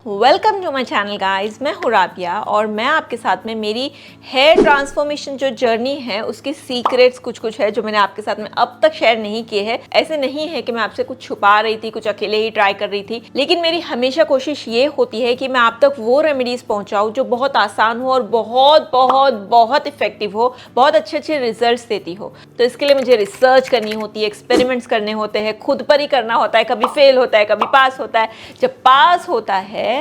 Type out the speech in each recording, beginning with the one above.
Welcome to my channel guys, मैं हूँ राबिया और मैं आपके साथ में मेरी हेयर ट्रांसफॉर्मेशन जो जर्नी है उसकी सीक्रेट्स कुछ है जो मैंने आपके साथ में अब तक शेयर नहीं किए हैं। ऐसे नहीं है कि मैं आपसे कुछ छुपा रही थी, कुछ अकेले ही ट्राई कर रही थी, लेकिन मेरी हमेशा कोशिश ये होती है कि मैं आप तक वो रेमेडीज पहुँचाऊँ जो बहुत आसान हो और बहुत बहुत बहुत इफेक्टिव हो, बहुत अच्छे रिजल्ट देती हो। तो इसके लिए मुझे रिसर्च करनी होती है, एक्सपेरिमेंट्स करने होते हैं, खुद पर ही करना होता है, कभी फेल होता है, कभी पास होता है। जब पास होता है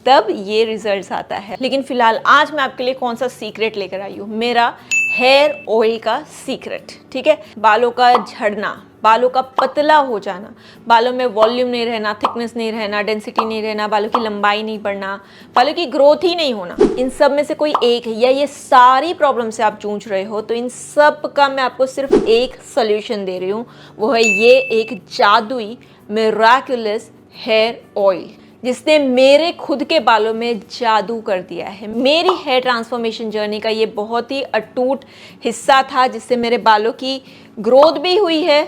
तब ये रिजल्ट्स आता है। लेकिन फिलहाल आज मैं आपके लिए कौन सा सीक्रेट लेकर आई हूँ, मेरा हेयर ऑयल का सीक्रेट। ठीक है, बालों का झड़ना, बालों का पतला हो जाना, बालों में वॉल्यूम नहीं रहना, थिकनेस नहीं रहना, डेंसिटी नहीं रहना, बालों की लंबाई नहीं बढ़ना, बालों की ग्रोथ ही नहीं होना, इन सब में से कोई एक है या ये सारी प्रॉब्लम से आप जूझ रहे हो, तो इन सब का मैं आपको सिर्फ एक सोल्यूशन दे रही हूँ। वो है ये एक जादुई मिराकुलस हेयर ऑयल जिसने मेरे खुद के बालों में जादू कर दिया है। मेरी हेयर ट्रांसफॉर्मेशन जर्नी का ये बहुत ही अटूट हिस्सा था जिससे मेरे बालों की ग्रोथ भी हुई है,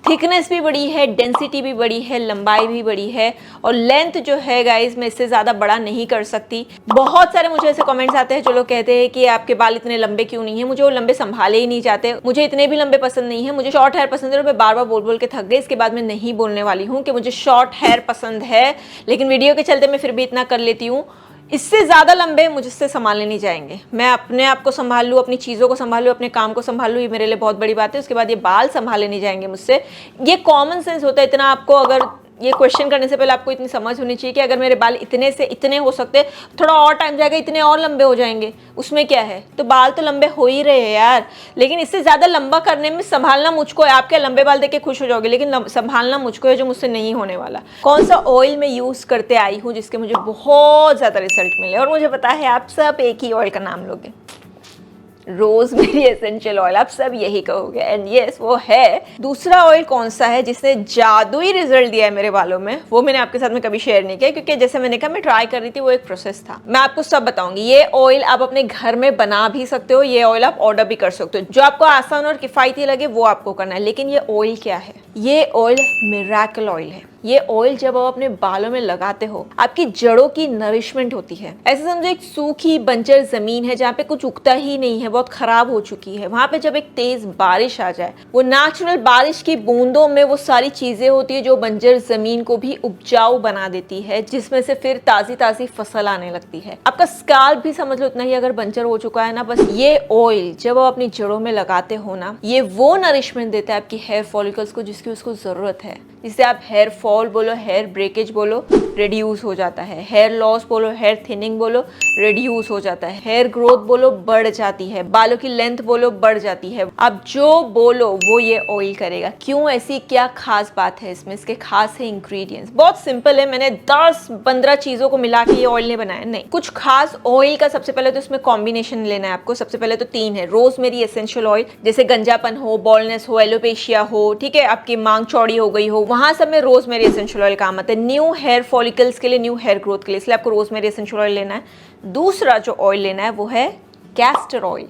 थिकनेस भी बढ़ी है, डेंसिटी भी बढ़ी है, लंबाई भी बढ़ी है और लेंथ जो है गाइस मैं इससे ज़्यादा बड़ा नहीं कर सकती। बहुत सारे मुझे ऐसे कमेंट्स आते हैं जो लोग कहते हैं कि आपके बाल इतने लंबे क्यों नहीं है। मुझे वो लंबे संभाले ही नहीं जाते, मुझे इतने भी लंबे पसंद नहीं है, मुझे शॉर्ट हेयर पसंद है और मैं बार बार बोल बोल के थक गई। इसके बाद मैं नहीं बोलने वाली हूँ कि मुझे शॉर्ट हेयर पसंद है, लेकिन वीडियो के चलते मैं फिर भी इतना कर लेती हूँ। इससे ज़्यादा लंबे मुझसे संभालने नहीं जाएंगे। मैं अपने आप को संभाल लूँ, अपनी चीज़ों को संभाल लूँ, अपने काम को संभाल लूँ, ये मेरे लिए बहुत बड़ी बात है। उसके बाद ये बाल संभाले नहीं जाएंगे मुझसे। ये कॉमन सेंस होता है। इतना आपको अगर ये क्वेश्चन करने से पहले आपको इतनी समझ होनी चाहिए कि अगर मेरे बाल इतने से इतने हो सकते, थोड़ा और टाइम जाएगा, इतने और लंबे हो जाएंगे, उसमें क्या है। तो बाल तो लंबे हो ही रहे हैं यार, लेकिन इससे ज़्यादा लंबा करने में संभालना मुझको है। आप क्या लंबे बाल देख के खुश हो जाओगे, लेकिन संभालना मुझको है, जो मुझसे नहीं होने वाला। कौन सा ऑयल मैं यूज़ करते आई हूँ जिसके मुझे बहुत ज़्यादा रिजल्ट मिले, और मुझे पता है आप सब एक ही ऑयल का नाम लोगे, रोजमेरी एसेंशियल ऑयल। आप सब यही कहोगे, एंड यस वो है। दूसरा ऑयल कौन सा है जिसने जादुई रिजल्ट दिया है मेरे बालों में, वो मैंने आपके साथ में कभी शेयर नहीं किया, क्योंकि जैसे मैंने कहा मैं ट्राई कर रही थी, वो एक प्रोसेस था। मैं आपको सब बताऊंगी। ये ऑयल आप अपने घर में बना भी सकते हो, ये ऑयल आप ऑर्डर भी कर सकते हो। जो आपको आसान और किफायती लगे वो आपको करना है। लेकिन ये ऑयल क्या है? ये ऑयल मिरेकल ऑयल है। ये ऑयल जब आप अपने बालों में लगाते हो, आपकी जड़ों की नरिशमेंट होती है। ऐसे समझो एक सूखी बंजर जमीन है जहाँ पे कुछ उगता ही नहीं है, बहुत खराब हो चुकी है। वहां पे जब एक तेज बारिश आ जाए, वो नेचुरल बारिश की बूंदों में वो सारी चीजें होती है जो बंजर जमीन को भी उपजाऊ बना देती है, जिसमें से फिर ताजी ताजी फसल आने लगती है। आपका स्काल्प भी समझ लो उतना ही अगर बंजर हो चुका है ना, बस ये ऑयल जब आप अपनी जड़ों में लगाते हो ना, ये वो नरिशमेंट देता है आपकी हेयर फॉलिकल्स को जिसकी उसको जरूरत है। जिससे आप हेयर फॉल बोलो, हेयर ब्रेकेज बोलो, रिड्यूस हो जाता है। हेयर लॉस बोलो, हेयर थिनिंग बोलो, रिड्यूस हो जाता है। हेयर ग्रोथ बोलो, बढ़ जाती है। बालों की लेंथ बोलो, बढ़ जाती है। आप जो बोलो वो ये ऑयल करेगा। क्यों? ऐसी क्या खास बात है इसमें? इसके खास है इंग्रेडिएंट्स। बहुत सिंपल है, मैंने 10-15 चीजों को मिला के ये ऑयल नहीं बनाया, नहीं। कुछ खास ऑयल का सबसे पहले तो इसमें कॉम्बिनेशन लेना है आपको। सबसे पहले तो 3 है। रोजमेरी एसेंशियल ऑयल, जैसे गंजापन हो, बॉल्डनेस हो, एलोपेशिया हो, ठीक है, आपकी मांग चौड़ी हो गई हो, वहां सब में रोजमेरी एसेंशियल ऑयल काम आता है। न्यू हेयर फॉलिकल्स के लिए, न्यू हेयर ग्रोथ के लिए, इसलिए आपको रोजमेरी एसेंशियल ऑयल लेना है। दूसरा जो ऑयल लेना है वो है कैस्टर ऑयल।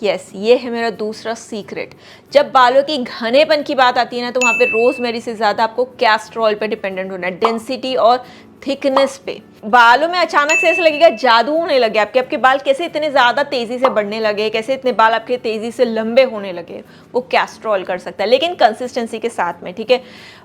यस, ये है मेरा दूसरा सीक्रेट। जब बालों की घनेपन की बात आती है ना, तो वहाँ पे रोजमेरी से ज़्यादा आपको कैस्टर ऑयल पे डिपेंडेंट होना है, डेंसिटी और थिकनेस पे। बालों में अचानक से ऐसा लगेगा जादू होने लगे। आपके बाल कैसे इतने ज़्यादा तेज़ी से बढ़ने लगे, कैसे इतने बाल आपके तेज़ी से लंबे होने लगे, वो कैस्टर ऑयल कर सकता है, लेकिन कंसिस्टेंसी के साथ में। ठीक है,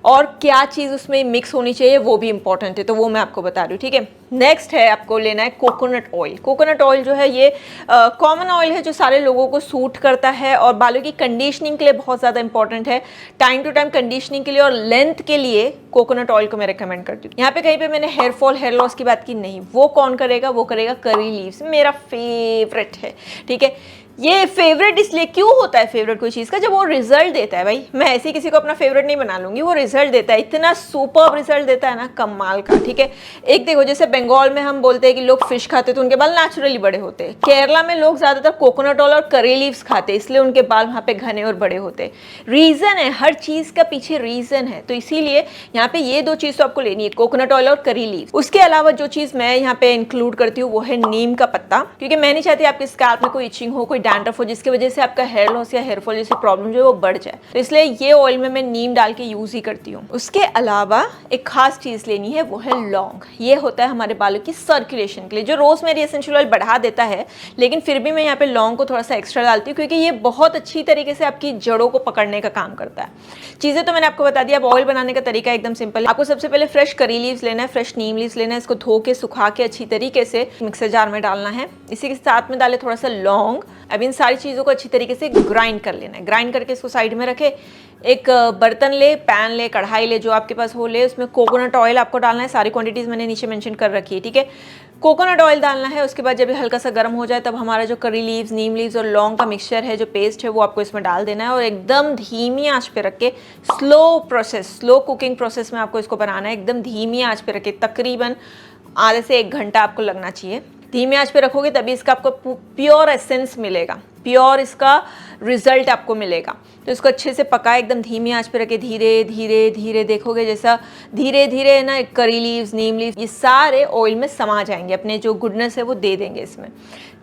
और क्या चीज़ उसमें मिक्स होनी चाहिए वो भी इंपॉर्टेंट है, तो वो मैं आपको बता रही हूँ। ठीक है, नेक्स्ट है आपको लेना है कोकोनट ऑयल। कोकोनट ऑयल जो है ये कॉमन ऑयल है जो सारे लोगों को सूट करता है और बालों की कंडीशनिंग के लिए बहुत ज़्यादा इंपॉर्टेंट है। टाइम टू टाइम कंडीशनिंग के लिए और लेंथ के लिए कोकोनट ऑयल को मैं रिकमेंड करती हूँ। यहाँ पे कहीं पे मैंने हेयर फॉल, हेयर लॉस की बात की नहीं। वो कौन करेगा? वो करेगा करी लीव्स, मेरा फेवरेट है। ठीक है, ये फेवरेट इसलिए क्यों होता है फेवरेट कोई चीज़ का? जब वो रिजल्ट देता है। भाई मैं ऐसे किसी को अपना फेवरेट नहीं बना लूंगी, वो रिजल्ट देता है, इतना सुपर रिजल्ट देता है ना, कमाल का। ठीक है, एक देखो, जैसे बंगाल में हम बोलते हैं कि लोग फिश खाते तो उनके बाल नेचुरली बड़े होते हैं। केरला में लोग ज्यादातर कोकोनट ऑयल और करी लीव्स खाते, इसलिए उनके बाल वहाँ पे घने और बड़े होते। रीजन है, हर चीज का पीछे रीजन है। तो इसीलिए यहाँ पे ये 2 चीज तो आपको लेनी है, कोकोनट ऑयल और करी लीव्स। उसके अलावा जो चीज मैं यहाँ पे इंक्लूड करती हूँ वो है नीम का पत्ता, क्योंकि मैं नहीं चाहती आपके स्कैल्प में कोई इचिंग हो, कोई डैंड्रफ हो जिसकी वजह से आपका हेयर लॉस या हेयर फॉल जैसी प्रॉब्लम जो है वो बढ़ जाए। तो इसलिए ये ऑयल में मैं नीम डाल के यूज ही करती हूँ। उसके अलावा एक खास चीज लेनी है, वो है लौंग। ये होता है हमारे बालों की सर्कुलेशन के लिए। जो रोजमेरी एसेंशियल ऑयल बढ़ा देता है, लेकिन फिर भी मैं यहाँ पे लौंग को थोड़ा सा एक्स्ट्रा डालती हूँ क्योंकि ये बहुत अच्छी तरीके से आपकी जड़ों को पकड़ने का काम करता है। चीजें तो मैंने आपको बता दिया। अब ऑयल बनाने का तरीका एकदम सिंपल। आपको सबसे पहले फ्रेश करी लीव्स लेना है, फ्रेश नीम लीव्स लेना है। इसको धो के सुखा के अच्छी तरीके से मिक्सर जार में डालना है। इसी के साथ में डाले थोड़ा सा लौंग। अब इन सारी चीज़ों को अच्छी तरीके से ग्राइंड कर लेना है। ग्राइंड करके इसको साइड में रखे। एक बर्तन ले, पैन ले, कढ़ाई ले, जो आपके पास हो ले। उसमें कोकोनट ऑयल आपको डालना है। सारी क्वांटिटीज़ मैंने नीचे मेंशन कर रखी है, ठीक है। कोकोनट ऑयल डालना है। उसके बाद जब ये हल्का सा गर्म हो जाए तब हमारा जो करी लीव्स, नीम लीव्स और लौंग का मिक्सचर है, जो पेस्ट है, वो आपको इसमें डाल देना है और एकदम धीमी आंच पे रख के slow process, slow cooking process में आपको इसको बनाना है। एकदम धीमी आंच पे रख के तकरीबन आधे से 1 घंटा आपको लगना चाहिए। धीमी आंच पे रखोगे तभी इसका आपको प्योर एसेंस मिलेगा, प्योर इसका रिजल्ट आपको मिलेगा। तो इसको अच्छे से पकाए, एकदम धीमी आंच पे रखे। धीरे धीरे धीरे देखोगे जैसा धीरे धीरे ना करी लीव्स, नीम लीव्स ये सारे ऑयल में समा जाएंगे, अपने जो गुडनेस है वो दे देंगे इसमें।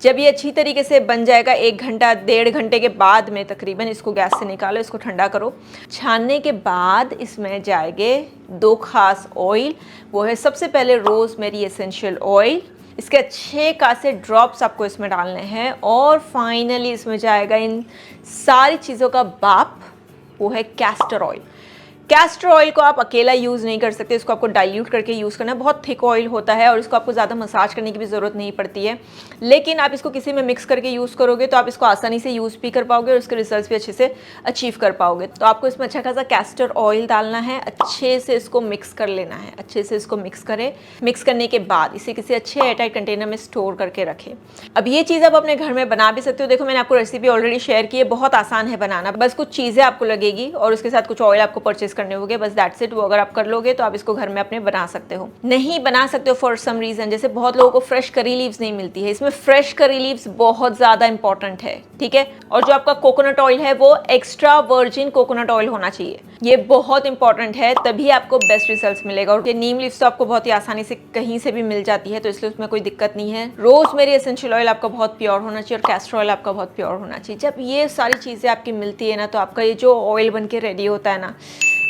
जब ये अच्छी तरीके से बन जाएगा 1 घंटा 1.5 घंटे के बाद में तकरीबन इसको गैस से निकालो, इसको ठंडा करो। छानने के बाद इसमें जाएंगे 2 खास ऑयल। वो है सबसे पहले रोजमेरी एसेंशियल ऑयल। इसके अच्छे खासे ड्रॉप्स आपको इसमें डालने हैं। और फाइनली इसमें जाएगा इन सारी चीज़ों का बाप, वो है कैस्टर ऑयल। कैस्टर ऑयल को आप अकेला यूज़ नहीं कर सकते, इसको आपको डाइल्यूट करके यूज़ करना है। बहुत थिक ऑयल होता है और इसको आपको ज़्यादा मसाज करने की भी ज़रूरत नहीं पड़ती है। लेकिन आप इसको किसी में मिक्स करके यूज़ करोगे तो आप इसको आसानी से यूज़ भी कर पाओगे और उसके रिजल्ट्स भी अच्छे से अचीव कर पाओगे। तो आपको इसमें अच्छा खासा कैस्टर ऑयल डालना है, अच्छे से इसको मिक्स कर लेना है। अच्छे से इसको मिक्स करें। मिक्स करने के बाद इसे किसी अच्छे एयरटाइट कंटेनर में स्टोर करके रखें। अब ये चीज़ आप अपने घर में बना भी सकते हो। देखो मैंने आपको रेसिपी ऑलरेडी शेयर की है, बहुत आसान है बनाना। बस कुछ चीज़ें आपको लगेगी और उसके साथ कुछ ऑयल आपको परचेज करने होंगे, बस दैट्स इट। वो अगर आप कर लोगे तो आप इसको घर में अपने बना सकते हो। नहीं बना सकते हो फॉर सम रीजन, जैसे बहुत लोगों को फ्रेश करी लीव्स नहीं मिलती है, इसमें फ्रेश करी लीव्स बहुत ज़्यादा इंपॉर्टेंट है, ठीक है। और जो आपका कोकोनट ऑयल है वो एक्स्ट्रा वर्जिन कोकोनट ऑयल होना चाहिए, ये बहुत इंपॉर्टेंट है, तभी आपको बेस्ट रिजल्ट्स मिलेगा। और ये नीम लीव्स तो आपको बहुत ही आसानी से कहीं से भी मिल जाती है, तो इसलिए उसमें कोई दिक्कत नहीं है। रोजमेरी एसेंशियल ऑयल आपका बहुत प्योर होना चाहिए और कैस्टर ऑयल आपका बहुत प्योर होना चाहिए। जब ये सारी चीज़ें आपकी मिलती है ना, तो आपका ये जो ऑयल बन के रेडी होता है ना,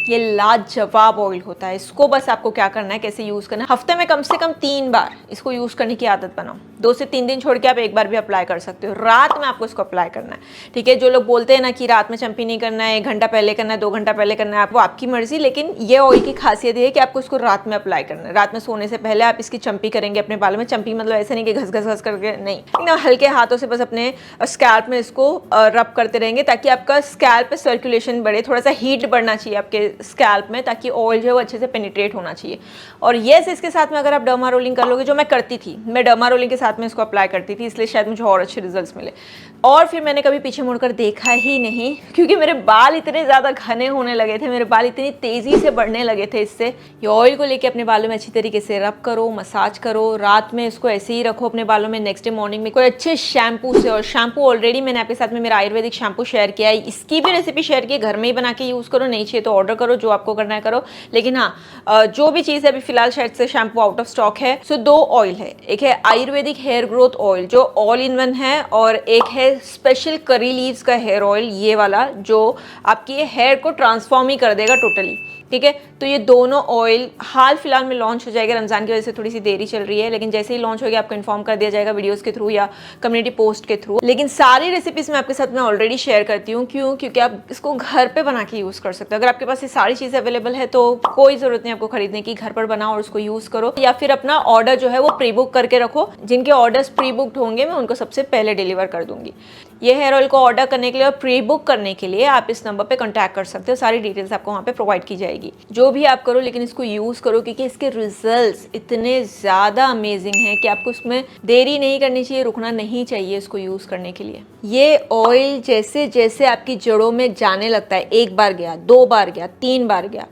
ये लाजवाब ऑयल होता है। इसको बस आपको क्या करना है, कैसे यूज़ करना है, हफ्ते में कम से कम 3 बार इसको यूज़ करने की आदत बनाओ। 2 से 3 दिन छोड़ के आप 1 बार भी अप्लाई कर सकते हो। रात में आपको इसको अप्लाई करना है, ठीक है। जो लोग बोलते हैं ना कि रात में चंपी नहीं करना है, 1 घंटा पहले करना है, 2 घंटा पहले करना है, वो आपकी मर्जी। लेकिन ये ऑयल की खासियत है कि आपको इसको रात में अप्लाई करना है। रात में सोने से पहले आप इसकी चंपी करेंगे अपने बालों में। चंपी मतलब ऐसे नहीं कि घस घस घस करके, नहीं, एकदम हल्के हाथों से बस अपने स्कैल्प में इसको रब करते रहेंगे, ताकि आपका स्कैल्प पे सर्कुलेशन बढ़े। थोड़ा सा हीट बढ़ना चाहिए आपके स्कैल्प में, ताकि ऑयल जो है वो अच्छे से पेनिट्रेट होना चाहिए। और येस, इसके साथ में अगर आप डर्मा रोलिंग कर लोगे, जो मैं करती थी, मैं डर्मा रोलिंग के साथ में इसको अप्लाई करती थी, इसलिए शायद मुझे और अच्छे रिजल्ट्स मिले। और फिर मैंने कभी पीछे मुड़कर देखा ही नहीं, क्योंकि मेरे बाल इतने ज़्यादा घने होने लगे थे, मेरे बाल इतनी तेज़ी से बढ़ने लगे थे इससे। ये ऑयल को लेके अपने बालों में अच्छी तरीके से रब करो, मसाज करो। रात में इसको ऐसे ही रखो अपने बालों में। नेक्स्ट डे मॉर्निंग में कोई अच्छे शैम्पू से, और शैम्पू ऑलरेडी मैंने आपके साथ में मेरा आयुर्वेदिक शैम्पू शेयर किया है, इसकी भी रेसिपी शेयर की है। घर में ही बना के यूज़ करो, नहीं चाहिए तो ऑर्डर करो, जो आपको करना है करो। लेकिन हाँ, जो भी चीज़ है अभी फिलहाल शायद से शैम्पू आउट ऑफ स्टॉक है। सो 2 ऑयल है, एक है आयुर्वेदिक हेयर ग्रोथ ऑयल जो ऑल इन वन है, और एक है स्पेशल करी लीव्स का हेयर ऑयल, ये वाला जो आपकी हेयर को ट्रांसफॉर्म ही कर देगा टोटली, ठीक है। तो ये दोनों ऑयल हाल फिलहाल में लॉन्च हो जाएगा। रमज़ान की वजह से थोड़ी सी देरी चल रही है, लेकिन जैसे ही लॉन्च हो गया आपको इन्फॉर्म कर दिया जाएगा वीडियोस के थ्रू या कम्युनिटी पोस्ट के थ्रू। लेकिन सारी रेसिपीज मैं आपके साथ में ऑलरेडी शेयर करती हूँ। क्यों? क्योंकि आप इसको घर पे बना के यूज़ कर सकते हो। अगर आपके पास ये सारी चीज़ें अवेलेबल है तो कोई ज़रूरत नहीं आपको खरीदने की, घर पर बनाओ और उसको यूज़ करो। या फिर अपना ऑर्डर जो है वो प्री बुक करके रखो। जिनके ऑर्डर्स प्री बुकड होंगे मैं उनको सबसे पहले डिलीवर कर दूंगी। ये हेयर ऑयल को ऑर्डर करने के लिए और प्री बुक करने के लिए आप इस नंबर पे कांटेक्ट कर सकते हो। सारी डिटेल्स आपको वहाँ पे प्रोवाइड की जाएगी। जो भी आप करो, लेकिन इसको यूज़ करो, क्योंकि इसके रिजल्ट्स इतने ज़्यादा अमेजिंग हैं कि आपको इसमें देरी नहीं करनी चाहिए, रुकना नहीं चाहिए इसको यूज़ करने के लिए। ये ऑयल जैसे जैसे आपकी जड़ों में जाने लगता है, 1 बार गया, 2 बार गया, 3 बार गया,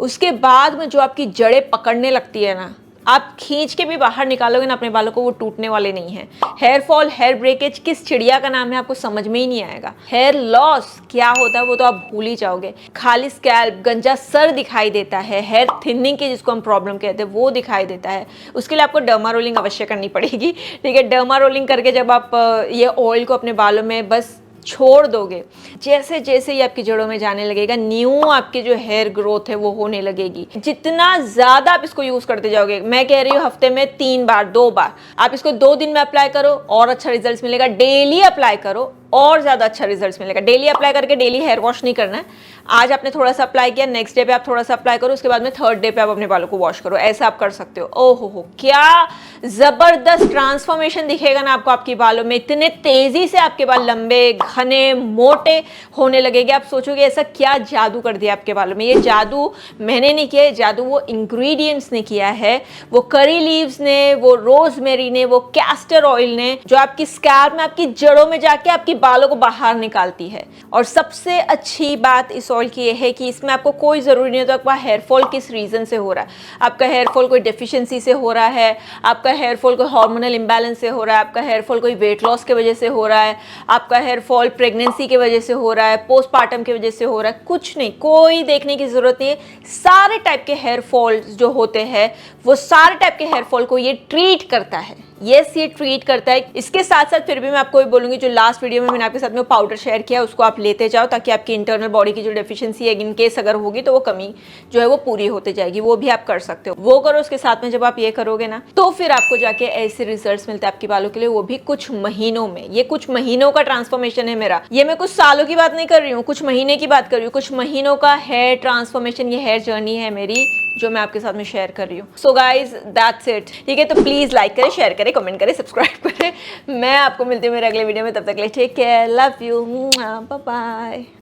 उसके बाद में जो आपकी जड़ें पकड़ने लगती है ना, आप खींच के भी बाहर निकालोगे ना अपने बालों को, वो टूटने वाले नहीं है। हेयर फॉल, हेयर ब्रेकेज किस चिड़िया का नाम है आपको समझ में ही नहीं आएगा। हेयर लॉस क्या होता है वो तो आप भूल ही जाओगे। खाली स्कैल्प, गंजा सर दिखाई देता है, हेयर थिनिंग की जिसको हम प्रॉब्लम कहते हैं वो दिखाई देता है। उसके लिए आपको डर्मा रोलिंग अवश्य करनी पड़ेगी, ठीक है। डर्मा रोलिंग करके जब आप ये ऑयल को अपने बालों में बस छोड़ दोगे, जैसे जैसे ये आपकी जड़ों में जाने लगेगा, न्यू आपकी जो हेयर ग्रोथ है वो होने लगेगी। जितना ज्यादा आप इसको यूज करते जाओगे, मैं कह रही हूँ हफ्ते में 3 बार 2 बार, आप इसको 2 दिन में अप्लाई करो और अच्छा रिजल्ट मिलेगा। डेली अप्लाई करो और ज्यादा अच्छा रिजल्ट मिलेगा। डेली अप्लाई करके डेली हेयर वॉश नहीं करना है। आज आपने थोड़ा सा अप्लाई किया, नेक्स्ट डे पे आप थोड़ा सा अप्लाई करो, उसके बाद में 3rd डे पे आप अपने बालों को वॉश करो। ऐसा आप कर सकते हो। ओहो हो, क्या जबरदस्त ट्रांसफॉर्मेशन दिखेगा ना आपको आपके बालों में। इतने तेजी से आपके बाल लंबे, घने, मोटे होने लगेंगे। आप सोचोगे ऐसा क्या जादू कर दिया आपके बालों में। ये जादू मैंने नहीं किया, जादू वो इंग्रेडिएंट्स ने किया है, वो करी लीव्स ने, वो रोजमेरी ने, वो कैस्टर ऑयल ने, जो आपकी स्कैल्प में, आपकी जड़ों में जाके आपकी बालों को बाहर निकालती है। और सबसे अच्छी बात इस ऑयल की यह है कि इसमें आपको कोई जरूरी नहीं होता आपका हेयर फॉल किस रीजन से हो रहा है। आपका हेयर फॉल कोई डेफिशिएंसी से हो रहा है, आपका हेयर फॉल कोई हार्मोनल इंबैलेंस से हो रहा है, आपका हेयर फॉल कोई वेट लॉस की वजह से हो रहा है, आपका हेयर फॉल प्रेगनेंसी की वजह से हो रहा है, पोस्टपार्टम की वजह से हो रहा है, कुछ नहीं, कोई देखने की जरूरत नहीं है। सारे टाइप के हेयर फॉल जो होते हैं वो सारे टाइप के हेयर फॉल को ये ट्रीट करता है। यस, ये ट्रीट करता है। इसके साथ साथ फिर भी मैं आपको ये बोलूंगी, जो लास्ट वीडियो में मैंने आपके साथ में पाउडर शेयर किया उसको आप लेते जाओ, ताकि आपकी इंटरनल बॉडी की जो डेफिशिएंसी है इन केस अगर होगी तो वो कमी जो है वो पूरी होती जाएगी। वो भी आप कर सकते हो, वो करो। उसके साथ में जब आप ये करोगे ना तो फिर आपको जाके ऐसे रिजल्ट्स मिलते हैं आपके बालों के लिए, वो भी कुछ महीनों में। ये कुछ महीनों का ट्रांसफॉर्मेशन है मेरा, ये मैं कुछ सालों की बात नहीं कर रही हूँ, कुछ महीने की बात कर रही हूँ। कुछ महीनों का हेयर ट्रांसफॉर्मेशन, ये हेयर जर्नी है मेरी जो मैं आपके साथ में शेयर कर रही हूँ। सो गाइज दैट्स इट, ठीक है। तो प्लीज लाइक करें, शेयर करें, कमेंट करें, सब्सक्राइब करें। मैं आपको मिलती हूँ मेरे अगले वीडियो में, तब तक के लिए take care, love you, bye bye.